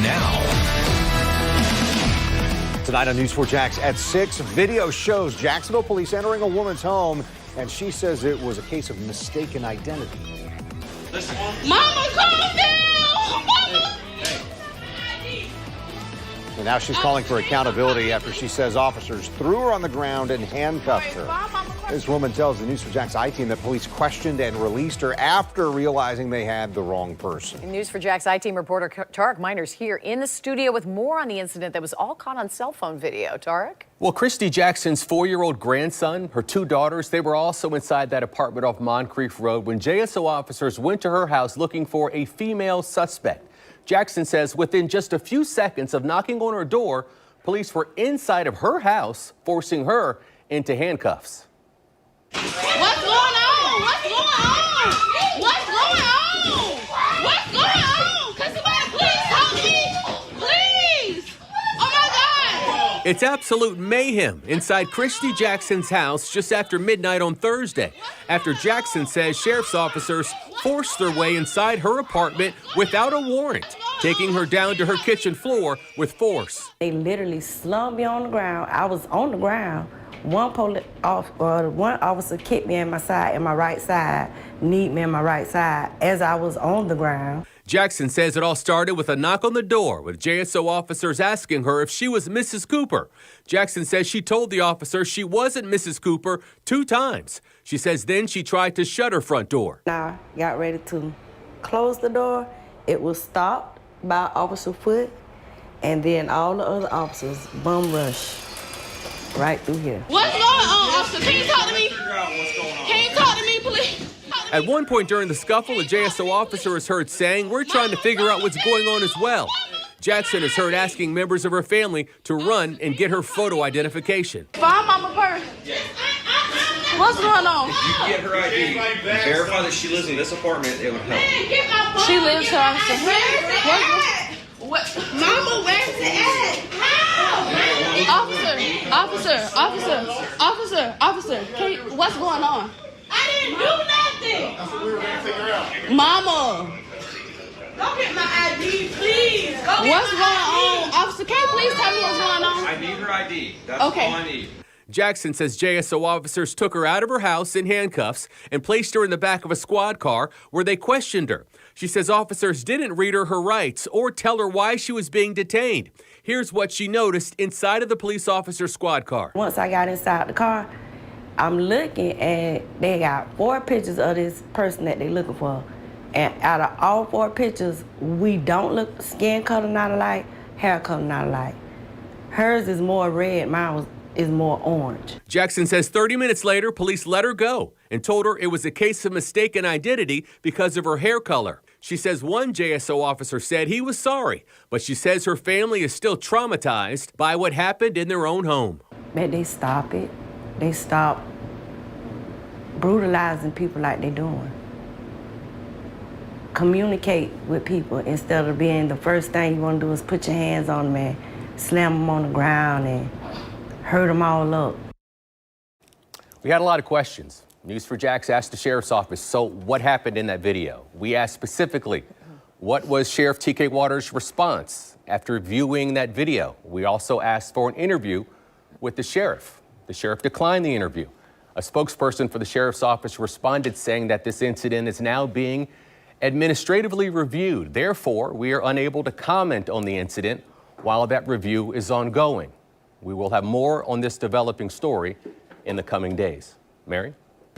now. Tonight on News 4 Jax at 6, video shows Jacksonville police entering a woman's home, and she says it was a case of mistaken identity. Mama, calm down! Mama! And now she's calling for accountability after she says officers threw her on the ground and handcuffed her. This woman tells the News 4 Jax I-Team that police questioned and released her after realizing they had the wrong person. News 4 Jax I-Team reporter Tarek Miners here in the studio with more on the incident that was all caught on cell phone video. Tarek? Well, Christy Jackson's 4-year-old grandson, her 2 daughters, they were also inside that apartment off Moncrief Road when JSO officers went to her house looking for a female suspect. Jackson says within just a few seconds of knocking on her door, police were inside of her house, forcing her into handcuffs. What's going on? What's going on? What's going on? What's going on? Can somebody please help me? Please! Oh my God! It's absolute mayhem inside Christy Jackson's house just after midnight on Thursday, after Jackson says sheriff's officers forced their way inside her apartment without a warrant, taking her down to her kitchen floor with force. They literally slumped me on the ground. I was on the ground. One officer kicked me in my side, in my right side, kneed me in my right side as I was on the ground. Jackson says it all started with a knock on the door, with JSO officers asking her if she was Mrs. Cooper. Jackson says she told the officer she wasn't Mrs. Cooper 2 times. She says then she tried to shut her front door. I got ready to close the door. It was stopped by Officer Foot, and then all the other officers bum rushed right through here. What's going on, officer? Can you talk to me? Can you talk to me, please? At one point during the scuffle, a JSO officer is heard saying, "We're trying to figure out what's going on as well." Jackson is heard asking members of her family to run and get her photo identification. Find Mama purse. What's going on? If you get her ID and verify that she lives in this apartment, it would help. She lives here, officer. What? Mama, where's it at? Officer, what's going on? I didn't do nothing. That's what we were going to figure out. Mama. Go get my ID, please. What's going on? Officer, can you please tell me what's going on? I need her ID. That's all I need. Jackson says JSO officers took her out of her house in handcuffs and placed her in the back of a squad car where they questioned her. She says officers didn't read her rights or tell her why she was being detained. Here's what she noticed inside of the police officer's squad car. Once I got inside the car, I'm looking and they got 4 pictures of this person that they're looking for. And out of all 4 pictures, we don't look skin color not alike, hair color not alike. Hers is more red, mine is more orange. Jackson says 30 minutes later, police let her go and told her it was a case of mistaken identity because of her hair color. She says one JSO officer said he was sorry, but she says her family is still traumatized by what happened in their own home. But they stop it. They stop brutalizing people like they're doing. Communicate with people instead of being the first thing you want to do is put your hands on them and slam them on the ground and hurt them all up. We had a lot of questions. News 4 Jax asked the sheriff's office, so what happened in that video? We asked specifically, what was Sheriff T.K. Waters' response after viewing that video? We also asked for an interview with the sheriff. The sheriff declined the interview. A spokesperson for the sheriff's office responded saying that this incident is now being administratively reviewed. Therefore, we are unable to comment on the incident while that review is ongoing. We will have more on this developing story in the coming days. Mary?